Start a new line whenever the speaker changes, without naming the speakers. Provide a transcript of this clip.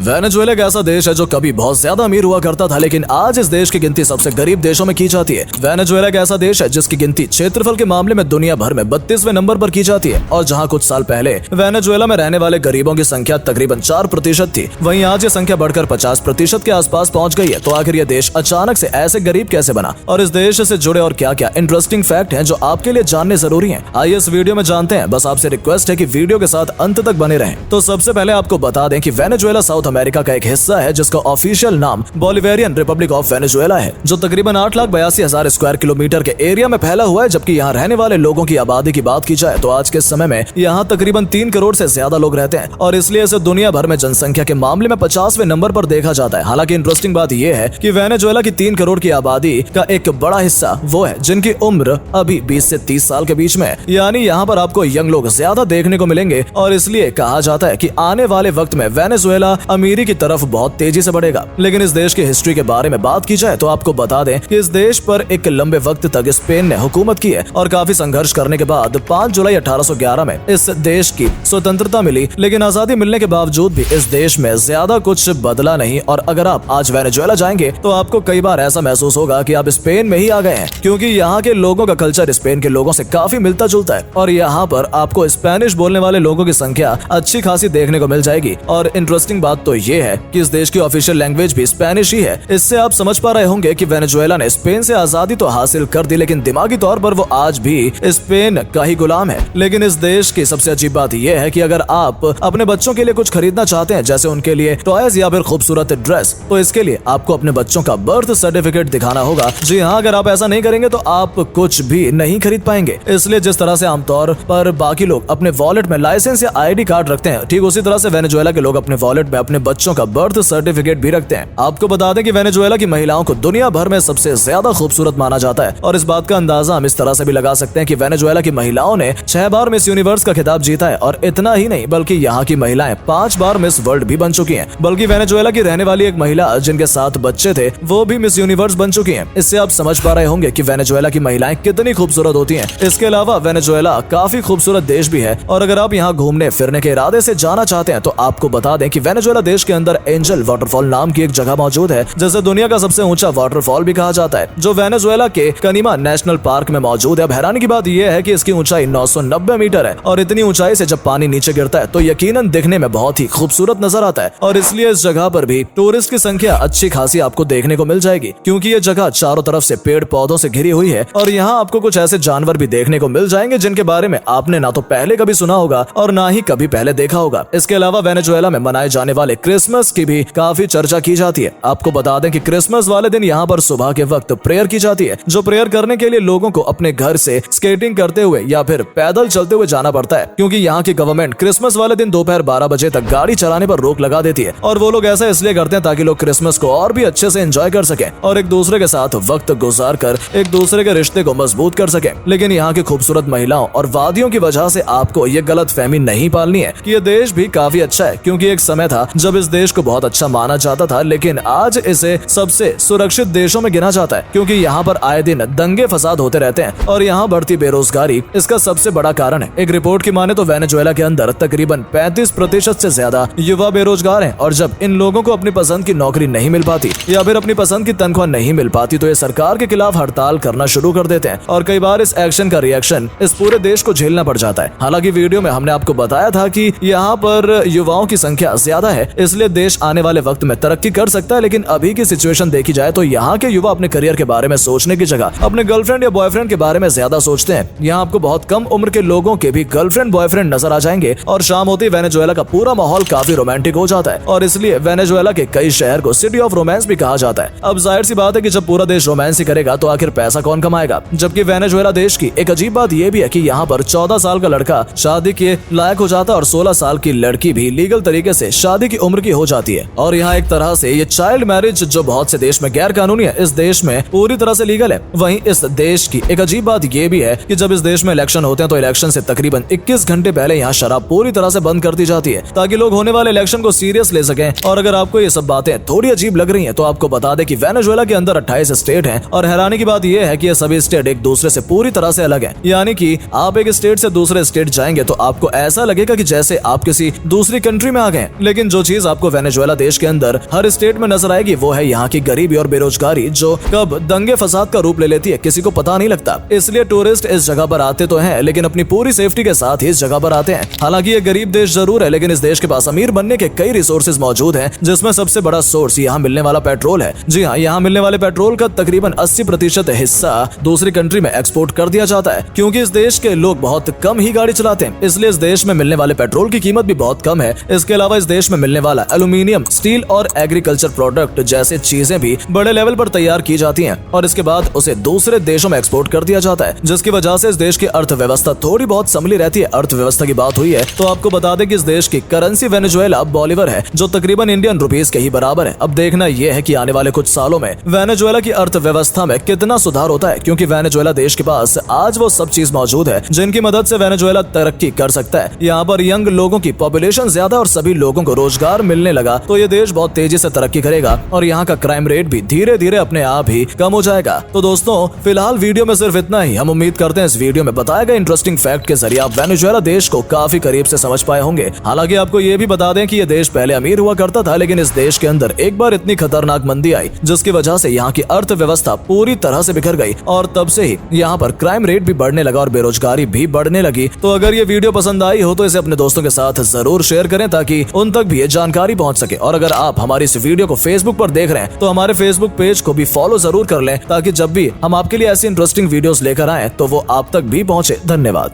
Venezuela एक ऐसा देश है जो कभी बहुत ज्यादा अमीर हुआ करता था, लेकिन आज इस देश की गिनती सबसे गरीब देशों में की जाती है। वेनेजुएला एक ऐसा देश है जिसकी गिनती क्षेत्रफल के मामले में दुनिया भर में 32वें नंबर पर की जाती है, और जहां कुछ साल पहले वेनेजुएला में रहने वाले गरीबों की संख्या तकरीबन 4% थी, वहीं आज ये संख्या बढ़कर 50% के आसपास पहुंच गई है। तो आखिर ये देश अचानक से ऐसे गरीब कैसे बना, और इस देश से जुड़े और क्या क्या इंटरेस्टिंग फैक्ट हैं जो आपके लिए जानने जरूरी हैं, आइए इस वीडियो में जानते हैं। बस आपसे रिक्वेस्ट है कि वीडियो के साथ अंत तक बने रहें। तो सबसे पहले आपको बता दें कि वेनेजुएला साउथ अमेरिका का एक हिस्सा है जिसका ऑफिशियल नाम बोलिवेरियन रिपब्लिक ऑफ वेनेजुएला है, जो तकरीबन 8,82,000 स्क्वायर किलोमीटर के एरिया में फैला हुआ है। जबकि यहाँ रहने वाले लोगों की आबादी की बात की जाए तो आज के समय में यहाँ तकरीबन 3 करोड़ से ज्यादा लोग रहते हैं, और इसलिए इसे दुनिया भर में जनसंख्या के मामले में 50वें नंबर पर देखा जाता है। हालांकि इंटरेस्टिंग बात यह है कि वेनेजुएला की 3 करोड़ की आबादी का एक बड़ा हिस्सा वो है जिनकी उम्र अभी 20 से 30 साल के बीच में है, यानी यहाँ पर आपको यंग लोग ज्यादा देखने को मिलेंगे, और इसलिए कहा जाता है कि आने वाले वक्त में वेनेजुएला अमीरी की तरफ बहुत तेजी से बढ़ेगा। लेकिन इस देश की हिस्ट्री के बारे में बात की जाए तो आपको बता दें कि इस देश पर एक लंबे वक्त तक स्पेन ने हुकूमत की है, और काफी संघर्ष करने के बाद 5 जुलाई 1811 में इस देश की स्वतंत्रता मिली। लेकिन आजादी मिलने के बावजूद भी इस देश में ज्यादा कुछ बदला नहीं, और अगर आप आज वेनेजुएला जाएंगे तो आपको कई बार ऐसा महसूस होगा कि आप स्पेन में ही आ गए हैं, क्योंकि यहाँ के लोगों का कल्चर स्पेन के लोगों से काफी मिलता जुलता है, और यहाँ पर आपको स्पेनिश बोलने वाले लोगों की संख्या अच्छी खासी देखने को मिल जाएगी। और इंटरेस्टिंग बात तो ये है कि इस देश की ऑफिशियल लैंग्वेज भी स्पेनिश ही है। इससे आप समझ पा रहे होंगे कि वेनेजुएला ने स्पेन से आजादी तो हासिल कर दी, लेकिन दिमागी तौर पर वो आज भी स्पेन का ही गुलाम है। लेकिन इस देश की सबसे अजीब बात यह है कि अगर आप अपने बच्चों के लिए कुछ खरीदना चाहते हैं, जैसे उनके लिए टॉयज या फिर खूबसूरत ड्रेस, तो इसके लिए आपको अपने बच्चों का बर्थ सर्टिफिकेट दिखाना होगा। जी हाँ, अगर आप ऐसा नहीं करेंगे तो आप कुछ भी नहीं खरीद पाएंगे। इसलिए जिस तरह से आमतौर पर बाकी लोग अपने वॉलेट में लाइसेंस या आईडी कार्ड रखते हैं, ठीक उसी तरह से वेनेजुएला के लोग अपने वॉलेट में अपने बच्चों का बर्थ सर्टिफिकेट भी रखते हैं। आपको बता दें कि वेनेजुएला की महिलाओं को दुनिया भर में सबसे ज्यादा खूबसूरत माना जाता है, और इस बात का अंदाजा हम इस तरह से भी लगा सकते हैं कि वेनेजुएला की महिलाओं ने 6 बार मिस यूनिवर्स का खिताब जीता है, और इतना ही नहीं बल्कि यहाँ की महिलाएं 5 बार मिस वर्ल्ड भी बन चुकी हैं। बल्कि वेनेजुएला की रहने वाली एक महिला जिनके 7 बच्चे थे वो भी मिस यूनिवर्स बन चुकी हैं। इससे आप समझ पा रहे होंगे कि वेनेजुएला की महिलाएं कितनी खूबसूरत होती हैं। इसके अलावा वेनेजुएला काफी खूबसूरत देश भी है, और अगर आप यहाँ घूमने फिरने के इरादे से जाना चाहते हैं तो आपको बता दें कि वेनेजुएला देश के अंदर एंजल वाटरफॉल नाम की एक जगह मौजूद है, जिसे दुनिया का सबसे ऊंचा वाटरफॉल भी कहा जाता है, जो वेनेजुएला के कनीमा नेशनल पार्क में मौजूद है। अब हैरानी की बात यह है कि इसकी ऊंचाई 990 मीटर है, और इतनी ऊंचाई से जब पानी नीचे गिरता है तो यकीनन दिखने में बहुत ही खूबसूरत नजर आता है, और इसलिए इस जगह पर भी टूरिस्ट की संख्या अच्छी खासी आपको देखने को मिल जाएगी, क्योंकि ये जगह चारों तरफ से पेड़ पौधों से घिरी हुई है। और यहाँ आपको कुछ ऐसे जानवर भी देखने को मिल जाएंगे जिनके बारे में आपने ना तो पहले कभी सुना होगा और ना ही कभी पहले देखा होगा। इसके अलावा वेनेजुएला में मनाए जाने वाले क्रिसमस की भी काफी चर्चा की जाती है। आपको बता दें कि क्रिसमस वाले दिन यहाँ पर सुबह के वक्त प्रेयर की जाती है, जो प्रेयर करने के लिए लोगों को अपने घर से स्केटिंग करते हुए या फिर पैदल चलते हुए जाना पड़ता है, क्योंकि यहाँ की गवर्नमेंट क्रिसमस वाले दिन दोपहर 12 बजे तक गाड़ी चलाने पर रोक लगा देती है। और वो लोग ऐसा इसलिए करते हैं ताकि लोग क्रिसमस को और भी अच्छे से एंजॉय कर सकें और एक दूसरे के साथ वक्त गुजार कर एक दूसरे के रिश्ते को मजबूत कर सकें। लेकिन यहाँ की खूबसूरत महिलाओं और वादियों की वजह से आपको ये गलत फहमी नहीं पालनी है कि ये देश भी काफी अच्छा है, क्योंकि एक समय था जब इस देश को बहुत अच्छा माना जाता था, लेकिन आज इसे सबसे सुरक्षित देशों में गिना जाता है, क्योंकि यहाँ पर आए दिन दंगे फसाद होते रहते हैं, और यहाँ बढ़ती बेरोजगारी इसका सबसे बड़ा कारण है। एक रिपोर्ट की माने तो वेनेजुएला के अंदर तकरीबन 35% से ज्यादा युवा बेरोजगार हैं, और जब इन लोगों को अपनी पसंद की नौकरी नहीं मिल पाती या फिर अपनी पसंद की तनख्वाह नहीं मिल पाती तो ये सरकार के खिलाफ हड़ताल करना शुरू कर देते हैं, और कई बार इस एक्शन का रिएक्शन इस पूरे देश को झेलना पड़ जाता है। हालांकि वीडियो में हमने आपको बताया था कि यहाँ पर युवाओं की संख्या ज्यादा है, इसलिए देश आने वाले वक्त में तरक्की कर सकता है। लेकिन अभी की सिचुएशन देखी जाए तो यहाँ के युवा अपने करियर के बारे में सोचने की जगह अपने गर्लफ्रेंड या बॉयफ्रेंड के बारे में ज्यादा सोचते हैं। यहाँ आपको बहुत कम उम्र के लोगों के भी गर्लफ्रेंड बॉयफ्रेंड नजर आ जाएंगे, और शाम होती वेनेजुएला का पूरा माहौल काफी रोमांटिक हो जाता है, और इसलिए वेनेजुएला के कई शहर को सिटी ऑफ रोमांस भी कहा जाता है। अब जाहिर सी बात है कि जब पूरा देश रोमांस ही करेगा तो आखिर पैसा कौन कमाएगा। जबकि वेनेजुएला देश की एक अजीब बात यह भी है कि यहाँ पर 14 साल का लड़का शादी के लायक हो जाता है, और 16 साल की लड़की भी लीगल तरीके से शादी की उम्र की हो जाती है। और यहाँ एक तरह से ये चाइल्ड मैरिज जो बहुत से देश में गैर कानूनी है, इस देश में पूरी तरह से लीगल है। वहीं इस देश की एक अजीब बात ये भी है कि जब इस देश में इलेक्शन होते हैं तो इलेक्शन से तकरीबन 21 घंटे पहले यहाँ शराब पूरी तरह से बंद कर दी जाती है, ताकि लोग होने वाले इलेक्शन को सीरियस ले सकें। और अगर आपको ये सब बातें थोड़ी अजीब लग रही हैं तो आपको बता दें कि वेनेजुएला के अंदर 28 स्टेट हैं, और हैरानी की बात यह है कि ये सभी स्टेट एक दूसरे से पूरी तरह से अलग हैं। यानी कि आप एक स्टेट से दूसरे स्टेट जाएंगे तो आपको ऐसा लगेगा कि जैसे आप किसी दूसरी कंट्री में आ गए। लेकिन जो चीज चीज आपको वेनेजुएला देश के अंदर हर स्टेट में नजर आएगी वो है यहाँ की गरीबी और बेरोजगारी, जो कब दंगे फसाद का रूप ले लेती है किसी को पता नहीं लगता। इसलिए टूरिस्ट इस जगह पर आते तो हैं, लेकिन अपनी पूरी सेफ्टी के साथ ही इस जगह पर आते हैं। हालांकि ये गरीब देश जरूर है, लेकिन इस देश के पास अमीर बनने के कई रिसोर्सेज मौजूद हैं, जिसमें सबसे बड़ा सोर्स यहाँ मिलने वाला पेट्रोल है। जी हाँ, यहाँ मिलने वाले पेट्रोल का तकरीबन 80% हिस्सा दूसरी कंट्री में एक्सपोर्ट कर दिया जाता है, क्योंकि इस देश के लोग बहुत कम ही गाड़ी चलाते हैं, इसलिए इस देश में मिलने वाले पेट्रोल की कीमत भी बहुत कम है। इसके अलावा इस देश में मिलने वाला एल्यूमिनियम, स्टील और एग्रीकल्चर प्रोडक्ट जैसे चीजें भी बड़े लेवल पर तैयार की जाती हैं और इसके बाद उसे दूसरे देशों में एक्सपोर्ट कर दिया जाता है, जिसकी वजह से इस देश की अर्थव्यवस्था थोड़ी बहुत संभली रहती है। अर्थव्यवस्था की बात हुई है तो आपको बता दें कि इस देश की करेंसी वेनेजुएला बॉलीवर है, जो तकरीबन इंडियन रुपीस के ही बराबर है। अब देखना यह है कि आने वाले कुछ सालों में वेनेजुएला की अर्थव्यवस्था में कितना सुधार होता है, क्योंकि वेनेजुएला देश के पास आज वो सब चीज मौजूद है जिनकी मदद से वेनेजुएला तरक्की कर सकता है। यहाँ पर यंग लोगों की पॉपुलेशन ज्यादा और सभी लोगों को रोजगार मिलने लगा तो ये देश बहुत तेजी से तरक्की करेगा और यहाँ का क्राइम रेट भी धीरे धीरे अपने आप ही कम हो जाएगा। तो दोस्तों, फिलहाल वीडियो में सिर्फ इतना ही। हम उम्मीद करते हैं इस वीडियो में बताए गए इंटरेस्टिंग फैक्ट के जरिए आप वेनेजुएला देश को काफी करीब से समझ पाए होंगे। हालांकि आपको ये भी बता दें कि ये देश पहले अमीर हुआ करता था, लेकिन इस देश के अंदर एक बार इतनी खतरनाक मंदी आई जिसकी वजह से यहाँ की अर्थव्यवस्था पूरी तरह से बिखर गई और तब से ही यहाँ पर क्राइम रेट भी बढ़ने लगा और बेरोजगारी भी बढ़ने लगी। तो अगर ये वीडियो पसंद आई हो तो इसे अपने दोस्तों के साथ जरूर शेयर करें ताकि उन तक भी ये जानकारी पहुंच सके। और अगर आप हमारी इस वीडियो को फेसबुक पर देख रहे हैं तो हमारे फेसबुक पेज को भी फॉलो जरूर कर लें ताकि जब भी हम आपके लिए ऐसी इंटरेस्टिंग वीडियोस लेकर आए तो वो आप तक भी पहुंचे। धन्यवाद।